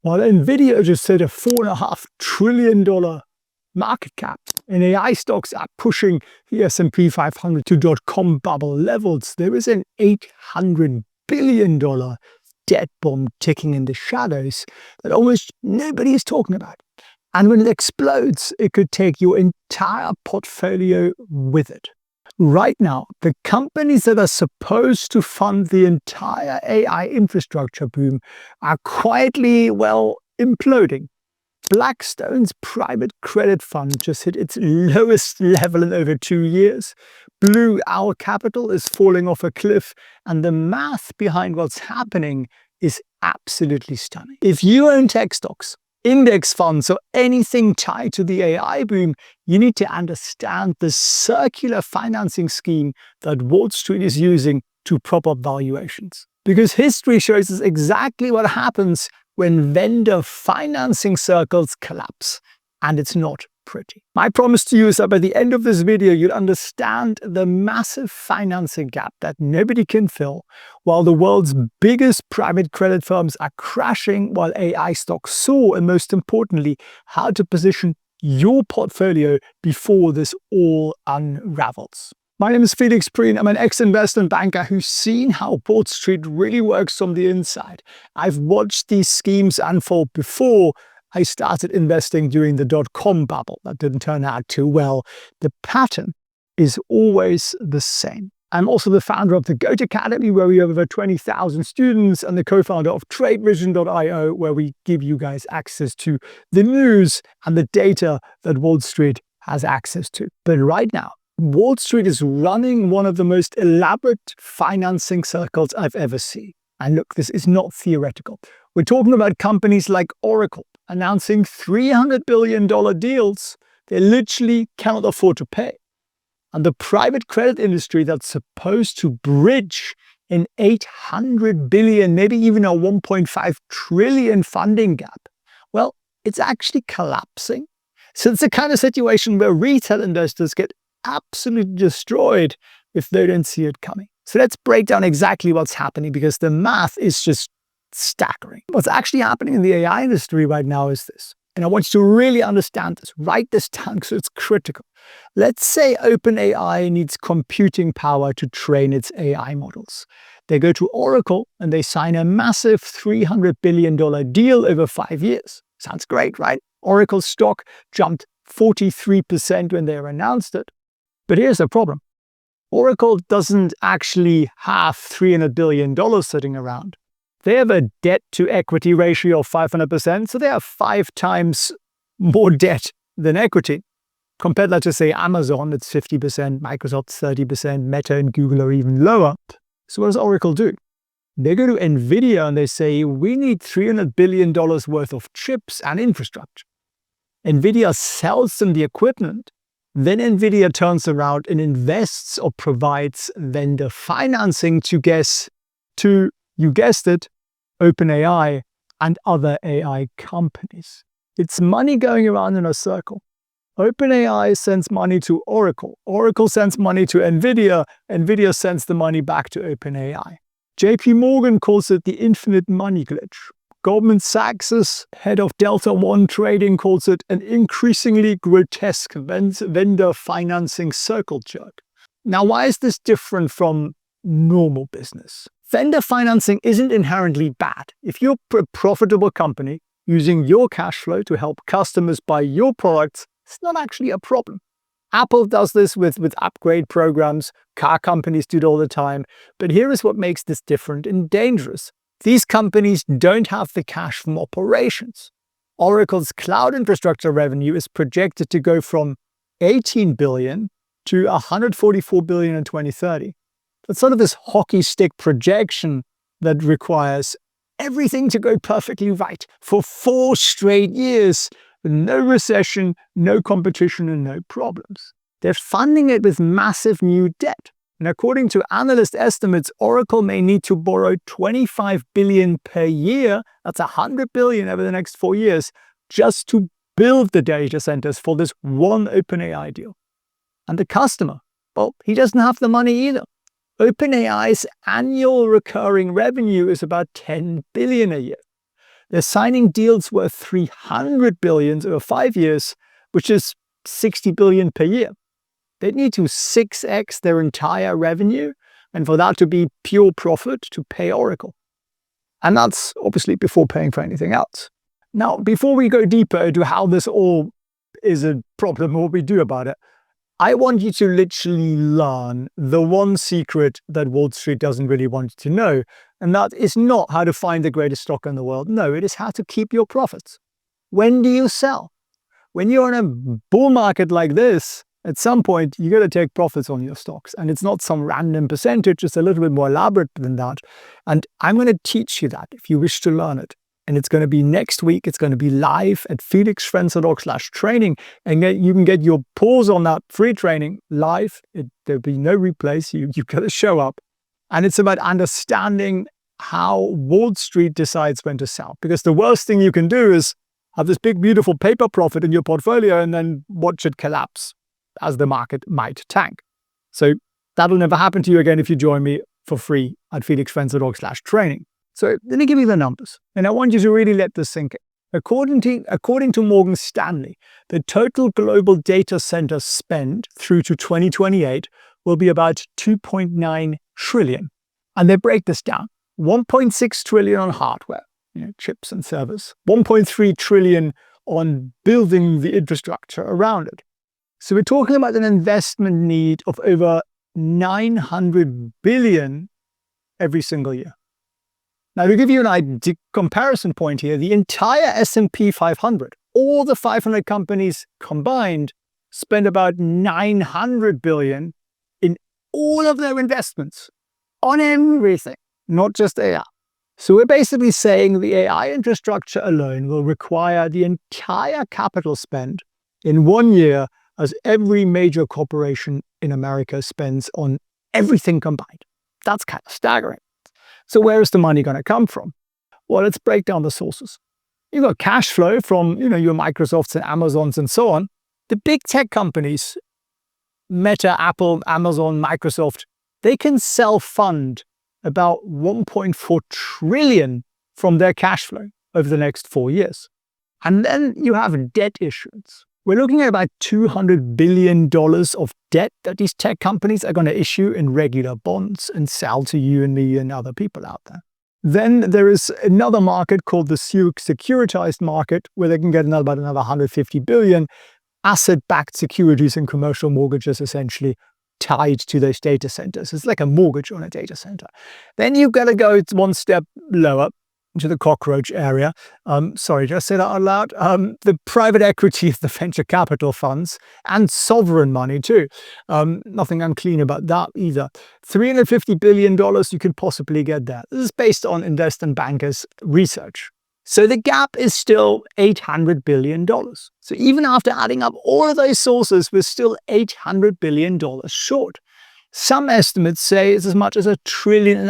While Nvidia just hit a $4.5 trillion market cap, and AI stocks are pushing the S&P 500 to dot-com bubble levels, there is an $800 billion debt bomb ticking in the shadows that almost nobody is talking about. And when it explodes, it could take your entire portfolio with it. Right now, the companies that are supposed to fund the entire AI infrastructure boom are quietly, imploding. Blackstone's private credit fund just hit its lowest level in over 2 years. Blue Owl Capital is falling off a cliff, and the math behind what's happening is absolutely stunning. If you own tech stocks, index funds, or anything tied to the AI boom, you need to understand the circular financing scheme that Wall Street is using to prop up valuations. Because history shows us exactly what happens when vendor financing circles collapse, and it's not pretty. My promise to you is that by the end of this video, you'll understand the massive financing gap that nobody can fill, while the world's biggest private credit firms are crashing while AI stocks soar, and most importantly, how to position your portfolio before this all unravels. My name is Felix Prehn. I'm an ex-investment banker who's seen how Wall Street really works from the inside. I've watched these schemes unfold before. I started investing during the dot-com bubble. That didn't turn out too well. The pattern is always the same. I'm also the founder of the Goat Academy, where we have over 20,000 students, and the co-founder of TradeVision.io, where we give you guys access to the news and the data that Wall Street has access to. But right now, Wall Street is running one of the most elaborate financing circles I've ever seen. And look, this is not theoretical. We're talking about companies like Oracle announcing $300 billion deals they literally cannot afford to pay. And the private credit industry that's supposed to bridge an $800 billion, maybe even a $1.5 trillion funding gap, well, it's actually collapsing. So it's the kind of situation where retail investors get absolutely destroyed if they don't see it coming. So let's break down exactly what's happening, because the math is just staggering. What's actually happening in the AI industry right now is this. And I want you to really understand this. Write this down because it's critical. Let's say OpenAI needs computing power to train its AI models. They go to Oracle and they sign a massive $300 billion deal over 5 years. Sounds great, right? Oracle's stock jumped 43% when they announced it. But here's the problem. Oracle doesn't actually have $300 billion sitting around. They have a debt-to-equity ratio of 500%, so they have 5 times more debt than equity. Compare that to, say, Amazon, it's 50%, Microsoft 30%, Meta and Google are even lower. So what does Oracle do? They go to Nvidia and they say, we need $300 billion worth of chips and infrastructure. Nvidia sells them the equipment. Then Nvidia turns around and invests or provides vendor financing to, you guessed it, OpenAI and other AI companies. It's money going around in a circle. OpenAI sends money to Oracle. Oracle sends money to Nvidia. Nvidia sends the money back to OpenAI. JP Morgan calls it the infinite money glitch. Goldman Sachs' head of Delta One Trading calls it an increasingly grotesque vendor financing circle jerk. Now, why is this different from normal business? Vendor financing isn't inherently bad. If you're a profitable company using your cash flow to help customers buy your products, it's not actually a problem. Apple does this with upgrade programs. Car companies do it all the time. But here is what makes this different and dangerous. These companies don't have the cash from operations. Oracle's cloud infrastructure revenue is projected to go from $18 billion to $144 billion in 2030. That's sort of this hockey stick projection that requires everything to go perfectly right for 4 straight years, with no recession, no competition, and no problems. They're funding it with massive new debt. And according to analyst estimates, Oracle may need to borrow $25 billion per year, that's $100 billion over the next 4 years, just to build the data centers for this one OpenAI deal. And the customer, well, he doesn't have the money either. OpenAI's annual recurring revenue is about $10 billion a year. They're signing deals worth 300 billion over 5 years, which is 60 billion per year. They need to 6x their entire revenue, and for that to be pure profit to pay Oracle. And that's obviously before paying for anything else. Now, before we go deeper into how this all is a problem, what we do about it, I want you to literally learn the one secret that Wall Street doesn't really want you to know, and that is not how to find the greatest stock in the world. No, it is how to keep your profits. When do you sell? When you're in a bull market like this, at some point, you got to take profits on your stocks. And it's not some random percentage, it's a little bit more elaborate than that. And I'm going to teach you that if you wish to learn it. And it's going to be next week. It's going to be live at felixprehn.com/training. And you can get your pause on that free training live. There'll be no replays. You've got to show up. And it's about understanding how Wall Street decides when to sell. Because the worst thing you can do is have this big, beautiful paper profit in your portfolio and then watch it collapse as the market might tank. So that'll never happen to you again if you join me for free at felixprehn.com/training. So let me give you the numbers, and I want you to really let this sink in. According to Morgan Stanley, the total global data center spend through to 2028 will be about 2.9 trillion. And they break this down. 1.6 trillion on hardware, chips and servers. 1.3 trillion on building the infrastructure around it. So we're talking about an investment need of over 900 billion every single year. Now, to give you an comparison point here, the entire S&P 500, all the 500 companies combined, spend about 900 billion in all of their investments on everything, not just AI. So we're basically saying the AI infrastructure alone will require the entire capital spend in 1 year as every major corporation in America spends on everything combined. That's kind of staggering. So where is the money going to come from? Well, let's break down the sources. You've got cash flow from your Microsofts and Amazons and so on. The big tech companies, Meta, Apple, Amazon, Microsoft, they can self-fund about 1.4 trillion from their cash flow over the next 4 years. And then you have debt issuance. We're looking at about $200 billion of debt that these tech companies are going to issue in regular bonds and sell to you and me and other people out there. Then there is another market called the securitized market, where they can get about another 150 billion asset-backed securities and commercial mortgages essentially tied to those data centers. It's like a mortgage on a data center. Then you've got to go one step lower into the cockroach area. Sorry, did I say that out loud? The private equity, the venture capital funds, and sovereign money too. Nothing unclean about that either. $350 billion you could possibly get there. This is based on investment bankers' research. So the gap is still $800 billion. So even after adding up all of those sources, we're still $800 billion short. Some estimates say it's as much as $1.5 trillion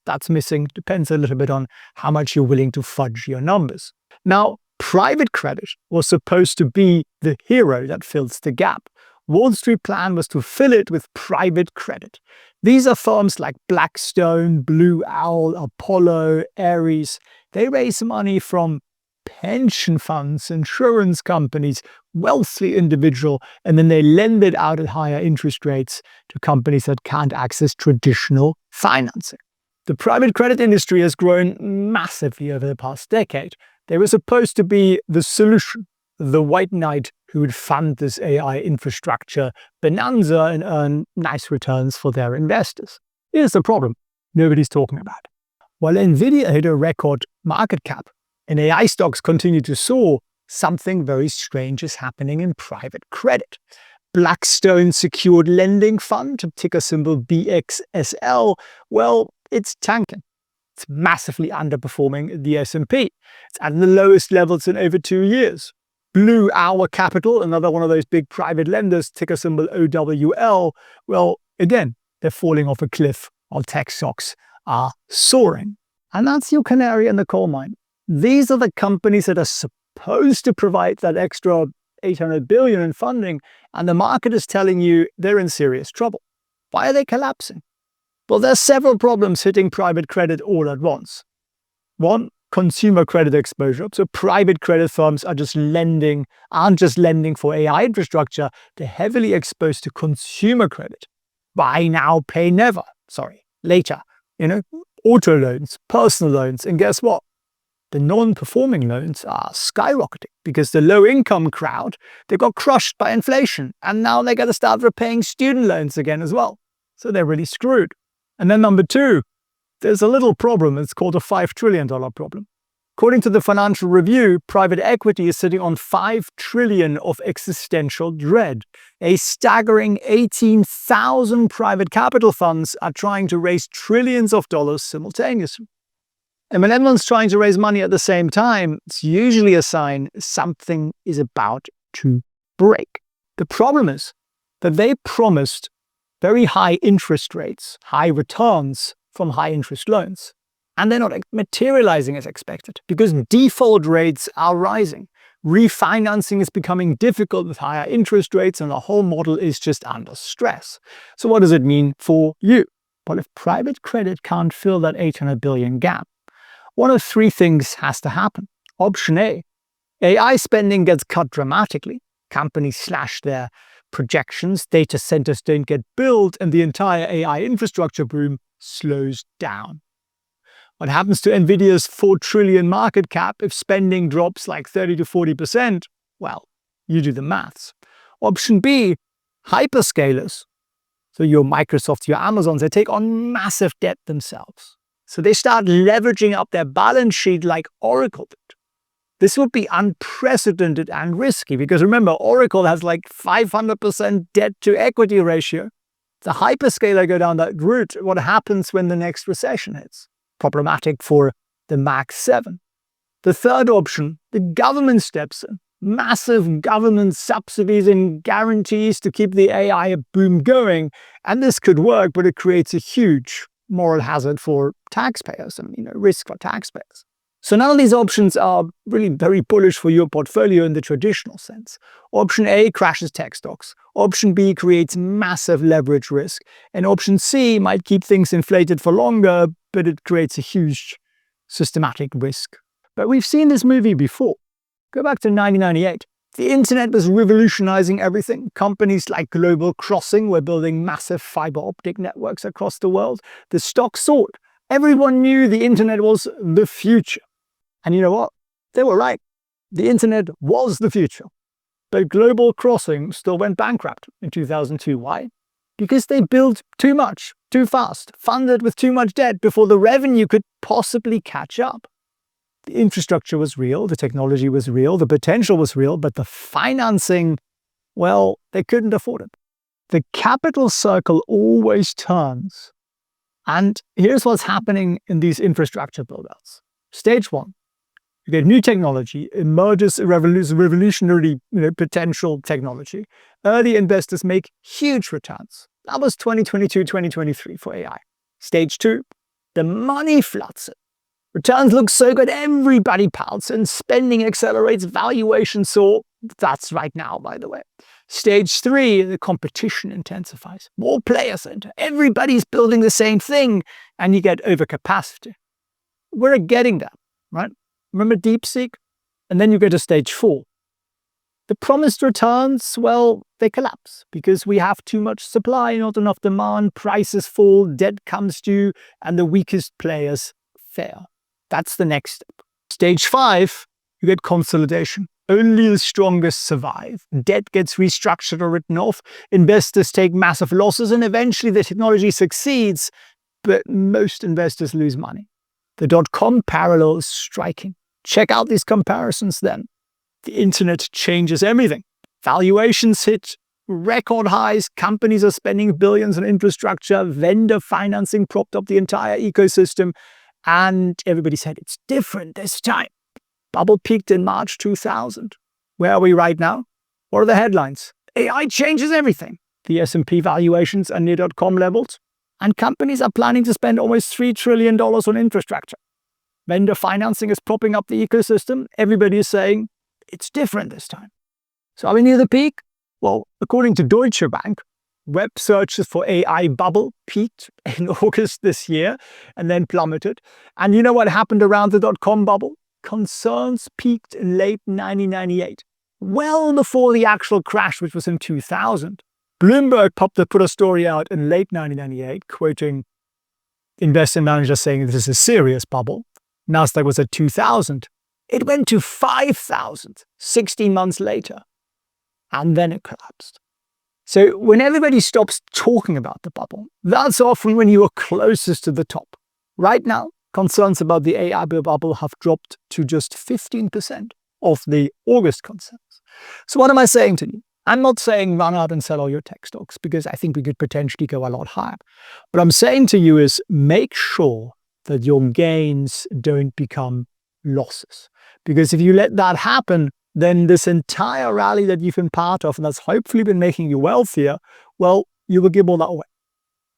that's missing. Depends a little bit on how much you're willing to fudge your numbers. Now, private credit was supposed to be the hero that fills the gap. Wall Street plan was to fill it with private credit. These are firms like Blackstone, Blue Owl, Apollo, Ares. They raise money from pension funds, insurance companies, wealthy individual, and then they lend it out at higher interest rates to companies that can't access traditional financing. The private credit industry has grown massively over the past decade. They were supposed to be the solution, the white knight who would fund this AI infrastructure bonanza and earn nice returns for their investors. Here's the problem nobody's talking about. While Nvidia hit a record market cap and AI stocks continue to soar, something very strange is happening in private credit. Blackstone Secured Lending Fund, ticker symbol BXSL, well, it's tanking. It's massively underperforming the S&P. It's at the lowest levels in over 2 years. Blue Owl Capital, another one of those big private lenders, ticker symbol OWL, well, again, they're falling off a cliff while tech stocks are soaring. And that's your canary in the coal mine. These are the companies that are supposed to provide that extra 800 billion in funding, and the market is telling you they're in serious trouble. Why are they collapsing? Well, there's several problems hitting private credit all at once. One, consumer credit exposure. So private credit firms aren't just lending for AI infrastructure. They're heavily exposed to consumer credit. Buy now, pay never. Later. Auto loans, personal loans. And guess what? The non-performing loans are skyrocketing because the low-income crowd, they got crushed by inflation. And now they got to start repaying student loans again as well. So they're really screwed. And then number two, there's a little problem. It's called a $5 trillion problem. According to the Financial Review, private equity is sitting on $5 trillion of existential dread. A staggering 18,000 private capital funds are trying to raise trillions of dollars simultaneously. And when everyone's trying to raise money at the same time, it's usually a sign something is about to break. The problem is that they promised very high interest rates, high returns from high interest loans. And they're not materializing as expected because default rates are rising. Refinancing is becoming difficult with higher interest rates and the whole model is just under stress. So what does it mean for you? Well, if private credit can't fill that 800 billion gap, one of three things has to happen. Option A, AI spending gets cut dramatically. Companies slash their projections, data centers don't get built, and the entire AI infrastructure boom slows down. What happens to Nvidia's 4 trillion market cap if spending drops like 30 to 40%? Well, you do the maths. Option B, hyperscalers. So your Microsoft, your Amazons, they take on massive debt themselves. So they start leveraging up their balance sheet like Oracle did. This would be unprecedented and risky because remember, Oracle has like 500% debt to equity ratio. The hyperscaler go down that route. What happens when the next recession hits? Problematic for the Max 7. The third option, the government steps in. Massive government subsidies and guarantees to keep the AI boom going. And this could work, but it creates a huge moral hazard for taxpayers and risk for taxpayers. So none of these options are really very bullish for your portfolio in the traditional sense. Option A crashes tech stocks. Option B creates massive leverage risk. And option C might keep things inflated for longer, but it creates a huge systematic risk. But we've seen this movie before. Go back to 1998. The internet was revolutionizing everything. Companies like Global Crossing were building massive fiber optic networks across the world. The stock soared. Everyone knew the internet was the future. And you know what? They were right. The internet was the future. But Global Crossing still went bankrupt in 2002. Why? Because they built too much, too fast, funded with too much debt before the revenue could possibly catch up. The infrastructure was real, the technology was real, the potential was real, but the financing, well, they couldn't afford it. The capital circle always turns. And here's what's happening in these infrastructure buildouts. Stage one, you get new technology, emerges a revolutionary potential technology. Early investors make huge returns. That was 2022, 2023 for AI. Stage two, the money floods it. Returns look so good, everybody pouts, and spending accelerates, valuation soar. That's right now, by the way. Stage three, the competition intensifies. More players enter. Everybody's building the same thing, and you get overcapacity. We're getting that, right? Remember DeepSeek? And then you go to stage four. The promised returns, well, they collapse because we have too much supply, not enough demand, prices fall, debt comes due, and the weakest players fail. That's the next step. Stage five, you get consolidation. Only the strongest survive. Debt gets restructured or written off. Investors take massive losses, and eventually the technology succeeds, but most investors lose money. The dot-com parallel is striking. Check out these comparisons then. The internet changes everything. Valuations hit record highs. Companies are spending billions on infrastructure. Vendor financing propped up the entire ecosystem. And everybody said it's different this time. Bubble peaked in March 2000. Where are we right now? What are the headlines? AI changes everything. The S&P valuations are near dot-com levels. And companies are planning to spend almost $3 trillion on infrastructure. Vendor financing is propping up the ecosystem. Everybody is saying it's different this time. So are we near the peak? Well, according to Deutsche Bank, Web searches for AI bubble peaked in August this year and then plummeted. And you know what happened around the dot-com bubble? Concerns peaked in late 1998, well before the actual crash, which was in 2000. Bloomberg put a story out in late 1998, quoting investment managers saying this is a serious bubble. Nasdaq was at 2,000. It went to 5,000 16 months later, and then it collapsed. So when everybody stops talking about the bubble, that's often when you are closest to the top. Right now, concerns about the AI bubble have dropped to just 15% of the August concerns. So what am I saying to you? I'm not saying run out and sell all your tech stocks, because I think we could potentially go a lot higher. What I'm saying to you is make sure that your gains don't become losses. Because if you let that happen, then this entire rally that you've been part of and that's hopefully been making you wealthier, well, you will give all that away.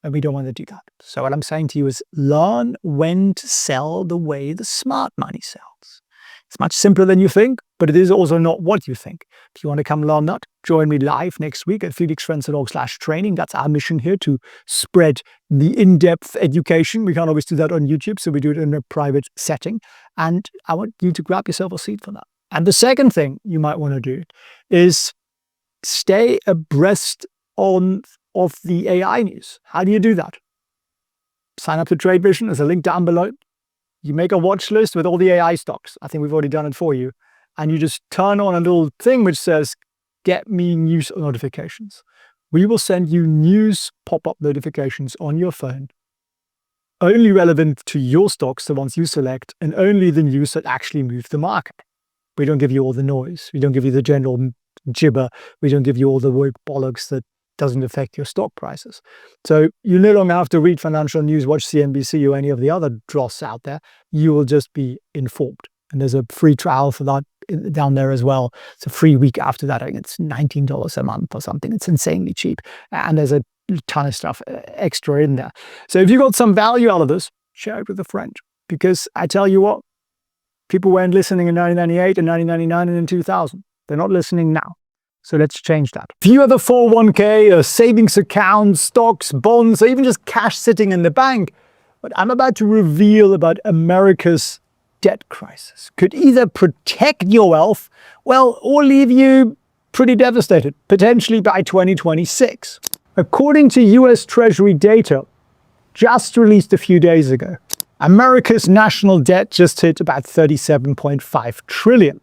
And we don't want to do that. So what I'm saying to you is learn when to sell the way the smart money sells. It's much simpler than you think, but it is also not what you think. If you want to come learn that, join me live next week at felixprehn.org/training. That's our mission here, to spread the in-depth education. We can't always do that on YouTube, so we do it in a private setting. And I want you to grab yourself a seat for that. And the second thing you might want to do is stay abreast of the AI news. How do you do that? Sign up to Trade Vision. There's a link down below. You make a watch list with all the AI stocks. I think we've already done it for you. And you just turn on a little thing which says, get me news notifications. We will send you news pop-up notifications on your phone, only relevant to your stocks, the ones you select, and only the news that actually move the market. We don't give you all the noise. We don't give you the general gibber. We don't give you all the woke bollocks that doesn't affect your stock prices. So you no longer have to read financial news, watch CNBC or any of the other dross out there. You will just be informed. And there's a free trial for that down there as well. It's a free week after that. I think it's $19 a month or something. It's insanely cheap. And there's a ton of stuff extra in there. So if you got some value out of this, share it with a friend. Because I tell you what, people weren't listening in 1998 and 1999 and in 2000. They're not listening now. So let's change that. If you have a 401k, a savings account, stocks, bonds, or even just cash sitting in the bank, what I'm about to reveal about America's debt crisis could either protect your wealth, well, or leave you pretty devastated, potentially by 2026. According to US Treasury data, just released a few days ago, America's national debt just hit about $37.5 trillion.